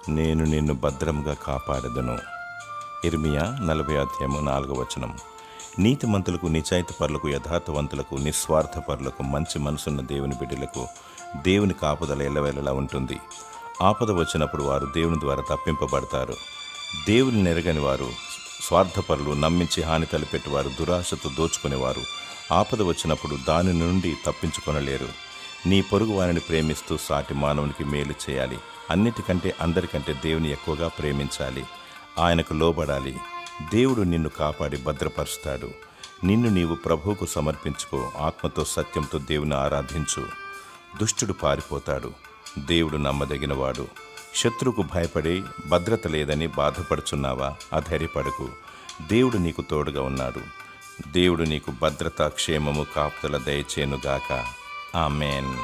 నేను నిన్ను భద్రంగా కాపాడెదను. ఇర్మియా 40:4. నీతిమంతులకు, నిజాయితీపరులకు, యథార్థవంతులకు, నిస్వార్థపరులకు, మంచి మనసున్న దేవుని బిడ్డలకు దేవుని కాపుదల ఎల్లవేళలా ఉంటుంది. ఆపద వచ్చినప్పుడు వారు దేవుని ద్వారా తప్పింపబడతారు. దేవుని నెరగని వారు, స్వార్థపరులు, నమ్మించి హాని తలపెట్టేవారు, దురాశతో దోచుకునేవారు ఆపద వచ్చినప్పుడు దాని నుండి తప్పించుకొనలేరు. నీ పొరుగు వారిని ప్రేమిస్తూ సాటి మానవునికి మేలు చేయాలి. అన్నిటికంటే అందరికంటే దేవుని ఎక్కువగా ప్రేమించాలి. ఆయనకు లోబడాలి. దేవుడు నిన్ను కాపాడి భద్రపరుస్తాడు. నిన్ను నీవు ప్రభువుకు సమర్పించుకో. ఆత్మతో సత్యంతో దేవుని ఆరాధించు. దుష్టుడు పారిపోతాడు. దేవుడు నమ్మదగినవాడు. శత్రువుకు భయపడి భద్రత లేదని బాధపడుచున్నావా? అధైర్యపడకు. దేవుడు నీకు తోడుగా ఉన్నాడు. దేవుడు నీకు భద్రత, క్షేమము, కాపుదల దయచేయునుగాక. ఆమేన్.